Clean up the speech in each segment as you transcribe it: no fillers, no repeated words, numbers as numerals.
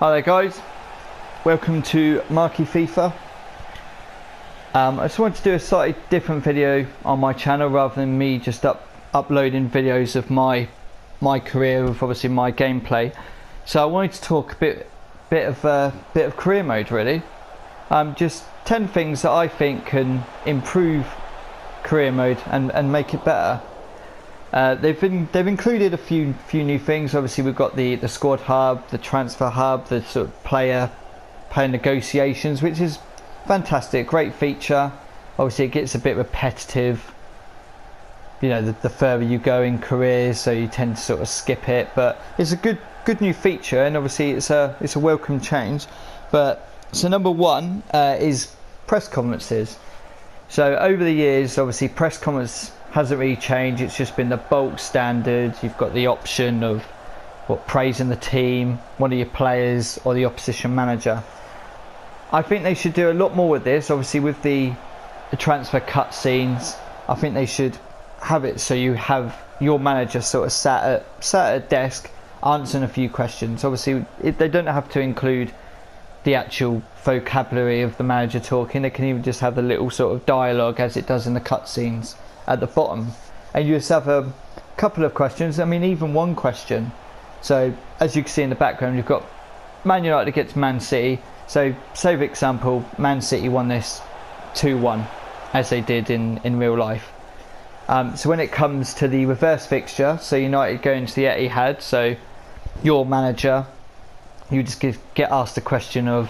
Hi there guys, welcome to Marky FIFA. I just wanted to do a slightly different video on my channel rather than me just uploading videos of my career with obviously my gameplay. So I wanted to talk a bit of career mode really. Just 10 things that I think can improve career mode and make it better. They've included a few new things. Obviously we've got the squad hub, the transfer hub, the sort of player negotiations, which is fantastic, great feature. Obviously it gets a bit repetitive, you know, the further you go in careers, so you tend to sort of skip it, but it's a good new feature, and obviously it's a welcome change. But so number one is press conferences. So over the years, obviously press conference hasn't really changed. It's just been the bulk standard. You've got the option of praising the team, one of your players, or the opposition manager. I think they should do a lot more with this. Obviously with the transfer cutscenes, I think they should have it so you have your manager sort of sat at a desk answering a few questions. Obviously they don't have to include the actual vocabulary of the manager talking. They can even just have the little sort of dialogue as it does in the cutscenes at the bottom, and you just have a couple of questions. I mean, even one question. So as you can see in the background, you've got Man United against Man City. So say for example Man City won this 2-1 as they did in real life. So when it comes to the reverse fixture, so United going to the Etihad, so your manager, you just get asked the question of,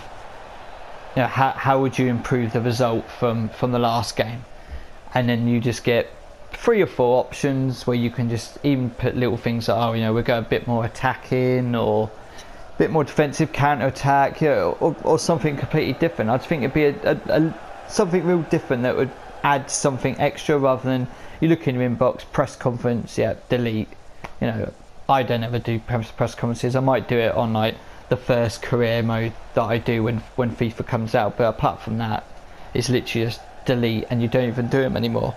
you know, how would you improve the result from the last game? And then you just get 3 or 4 options where you can just even put little things like, oh, you know, we'll go a bit more attacking, or a bit more defensive counter-attack, you know, or something completely different. I just think it'd be something real different that would add something extra, rather than you look in your inbox, press conference, yeah, delete. You know, I don't ever do press conferences. I might do it on like the first career mode that I do when FIFA comes out, but apart from that, it's literally just delete, and you don't even do them anymore.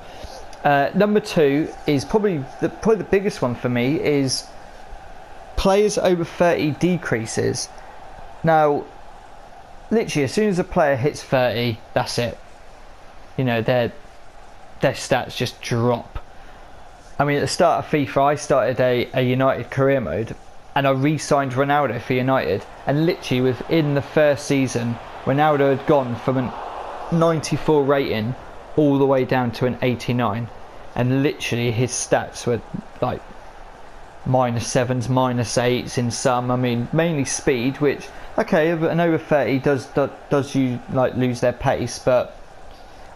Number 2 is probably the biggest one for me, is players over 30 decreases. Now literally as soon as a player hits 30, that's it, you know, their stats just drop. I mean, at the start of FIFA I started a United career mode, and I re-signed Ronaldo for United, and literally within the first season Ronaldo had gone from an 94 rating all the way down to an 89, and literally his stats were like -7s, -8s in some. I mean, mainly speed, which okay, an over 30 does you like lose their pace, but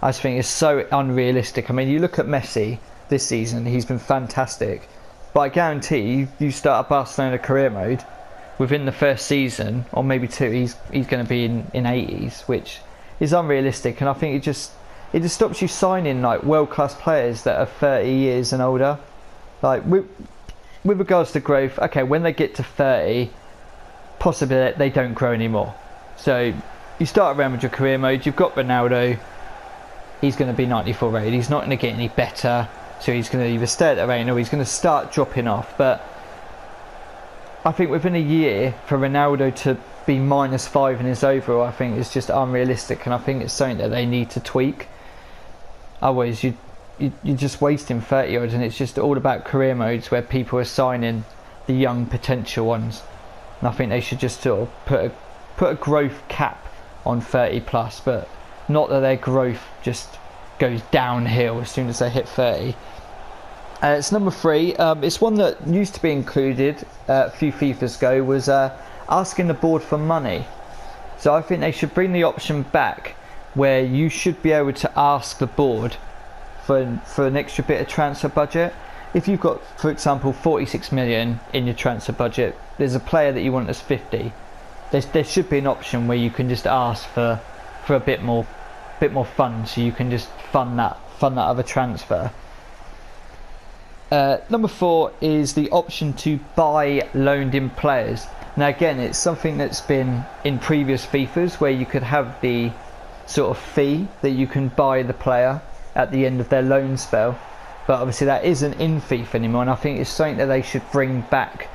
I just think it's so unrealistic. I mean, you look at Messi this season, he's been fantastic, but I guarantee you start a Barcelona career mode, within the first season or maybe 2, he's going to be in 80s, which is unrealistic. And I think it just stops you signing like world-class players that are 30 years and older. Like with regards to growth, okay, when they get to 30, possibly they don't grow anymore. So you start around with your career mode, you've got Ronaldo, he's going to be 94 rated, he's not going to get any better, so he's going to either stay at the rating or he's going to start dropping off. But I think within a year for Ronaldo to be -5 in his overall, I think is just unrealistic, and I think it's something that they need to tweak. Otherwise you're just wasting 30 odds, and it's just all about career modes where people are signing the young potential ones. And I think they should just sort of put a growth cap on 30 plus, but not that their growth just goes downhill as soon as they hit 30. It's number 3. It's one that used to be included a few FIFAs ago, was asking the board for money. So I think they should bring the option back where you should be able to ask the board for an extra bit of transfer budget. If you've got, for example, 46 million in your transfer budget, there's a player that you want as 50, there should be an option where you can just ask for a bit more funds, so you can just fund that other transfer. Number 4 is the option to buy loaned in players. Now again, it's something that's been in previous FIFAs, where you could have the sort of fee that you can buy the player at the end of their loan spell, but obviously that isn't in FIFA anymore, and I think it's something that they should bring back.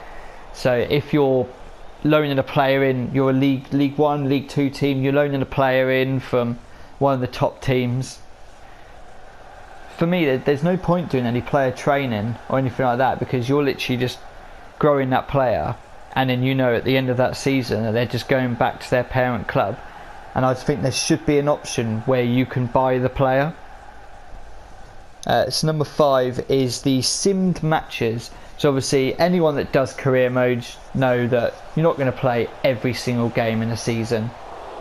So if you're loaning a player in, you're a League 1, League 2 team, you're loaning a player in from one of the top teams. For me, there's no point doing any player training or anything like that, because you're literally just growing that player, and then you know at the end of that season that they're just going back to their parent club. And I think there should be an option where you can buy the player. So number 5 is the simmed matches. So obviously anyone that does career modes know that you're not going to play every single game in a season.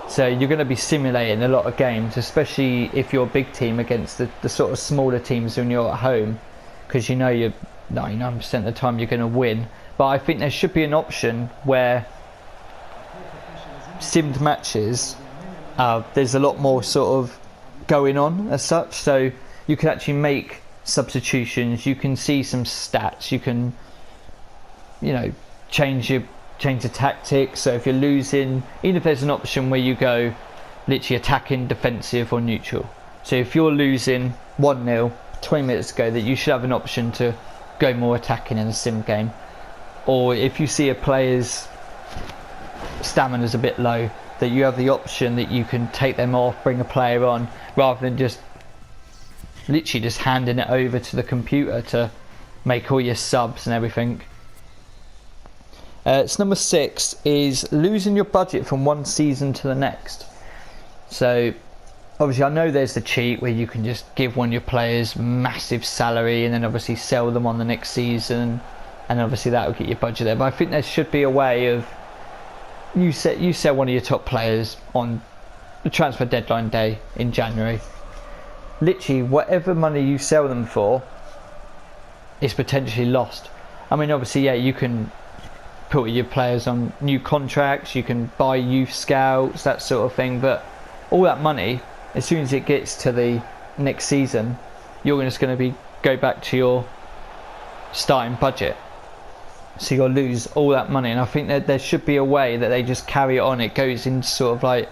So you're going to be simulating a lot of games, especially if you're a big team against the sort of smaller teams when you're at home, because you know you're 99% of the time you're going to win. But I think there should be an option where simmed matches, there's a lot more sort of going on as such, so you can actually make substitutions, you can see some stats, you can, you know, change the tactics. So if you're losing, even if there's an option where you go literally attacking, defensive or neutral, so if you're losing 1-0 20 minutes ago, that you should have an option to go more attacking in a sim game. Or if you see a player's stamina's a bit low, that you have the option that you can take them off, bring a player on, rather than just literally just handing it over to the computer to make all your subs and everything. So number 6 is losing your budget from one season to the next. So obviously I know there's the cheat where you can just give one of your players massive salary and then obviously sell them on the next season, and obviously that will get your budget there. But I think there should be a way of you sell one of your top players on the transfer deadline day in January. Literally whatever money you sell them for is potentially lost. I mean, obviously, yeah, you can put your players on new contracts, you can buy youth scouts, that sort of thing, but all that money, as soon as it gets to the next season, you're just going to go back to your starting budget. So you'll lose all that money. And I think that there should be a way that they just carry it on. It goes into sort of like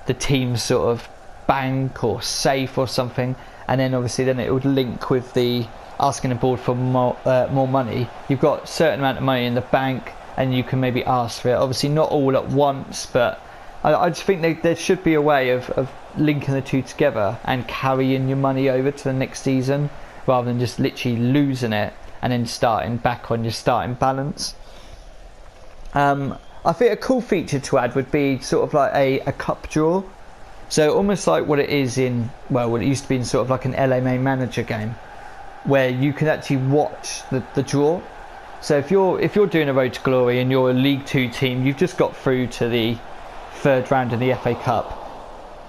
the team's sort of bank or safe or something, and then obviously then it would link with the asking the board for more money. You've got a certain amount of money in the bank and you can maybe ask for it, obviously not all at once, but I just think there should be a way of linking the two together and carrying your money over to the next season, rather than just literally losing it and then starting back on your starting balance. I think a cool feature to add would be sort of like a cup draw. So almost like what it is in, well, what it used to be in sort of like an LMA manager game, where you can actually watch the draw. So if you're doing a Road to Glory and you're a League 2 team, you've just got through to the 3rd round of the FA Cup,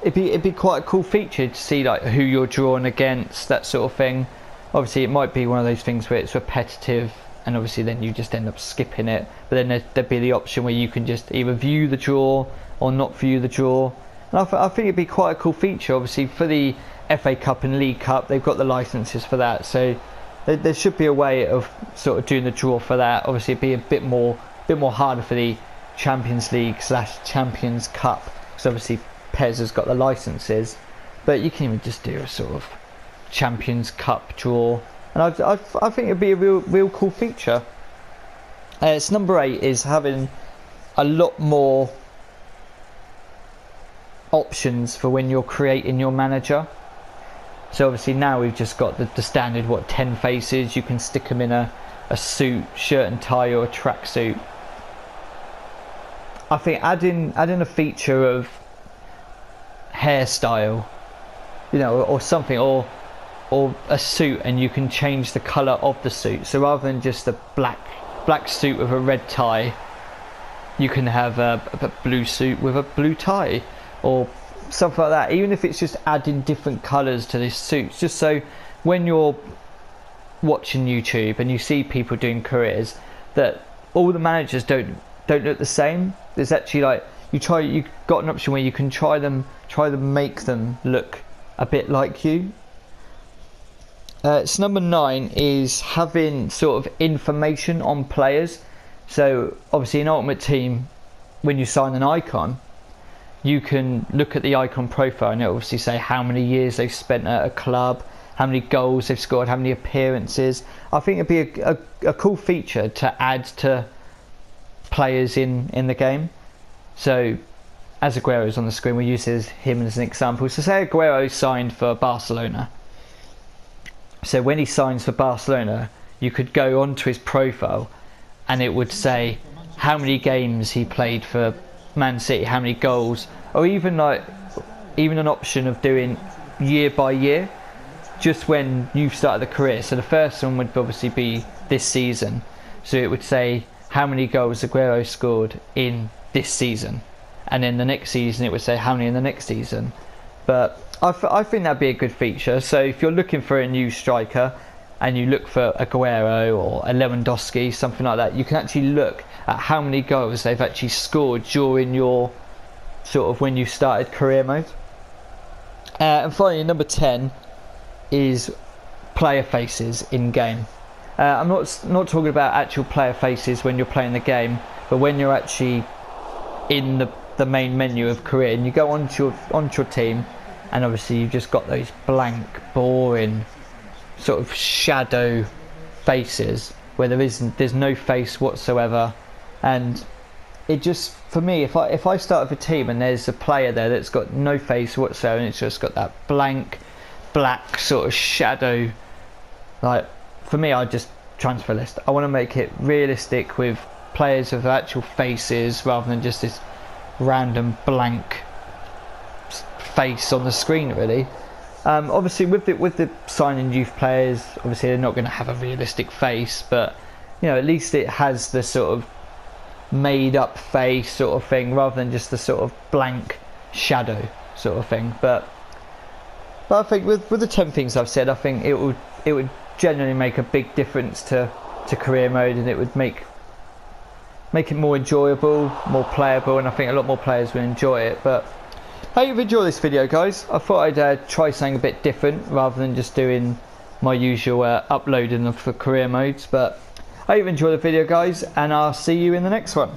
it'd be quite a cool feature to see like who you're drawing against, that sort of thing. Obviously it might be one of those things where it's repetitive and obviously then you just end up skipping it, but then there'd be the option where you can just either view the draw or not view the draw. And I think it'd be quite a cool feature. Obviously for the FA Cup and League Cup, they've got the licenses for that, so there should be a way of sort of doing the draw for that. Obviously it'd be a bit more harder for the Champions League / Champions Cup, because obviously PES has got the licenses, but you can even just do a sort of Champions Cup draw, and I think it'd be a real cool feature. So number 8 is having a lot more options for when you're creating your manager. So obviously now we've just got the standard 10 faces. You can stick them in a suit, shirt and tie, or a tracksuit. I think adding a feature of hairstyle, you know, or something, or a suit, and you can change the colour of the suit. So rather than just a black suit with a red tie, you can have a blue suit with a blue tie, or something like that. Even if it's just adding different colours to this suit, just so when you're watching YouTube and you see people doing careers, that all the managers don't look the same. There's actually like you've got an option where you can try them make them look a bit like you. So number 9 is having sort of information on players. So obviously in Ultimate Team, when you sign an icon, you can look at the icon profile and it'll obviously say how many years they've spent at a club, how many goals they've scored, how many appearances. I think it'd be a cool feature to add to players in the game. So as Aguero's on the screen, we use him as an example. So say Aguero signed for Barcelona. So when he signs for Barcelona, you could go onto his profile and it would say how many games he played for Man City, how many goals, or even an option of doing year by year, just when you've started the career. So the first one would obviously be this season. So it would say how many goals Aguero scored in this season, and then the next season it would say how many in the next season. But I think that'd be a good feature. So if you're looking for a new striker and you look for Aguero or a Lewandowski, something like that, you can actually look at how many goals they've actually scored during your sort of when you started career mode. And finally, number 10 is player faces in game. I'm not talking about actual player faces when you're playing the game, but when you're actually in the main menu of career and you go onto your team, and obviously you've just got those blank, boring sort of shadow faces where there's no face whatsoever. And it just, for me, if I start with a team and there's a player there that's got no face whatsoever and it's just got that blank black sort of shadow, like, for me, I just transfer list. I want to make it realistic with players with actual faces rather than just this random blank face on the screen, really. Obviously with the signing youth players, obviously they're not going to have a realistic face, but you know, at least it has the sort of made up face sort of thing rather than just the sort of blank shadow sort of thing. But I think with the 10 things I've said, I think it would genuinely make a big difference to career mode, and it would make it more enjoyable, more playable, and I think a lot more players will enjoy it. But I hope you've enjoyed this video, guys. I thought I'd try something a bit different rather than just doing my usual uploading of the career modes. But I hope you've enjoyed the video, guys, and I'll see you in the next one.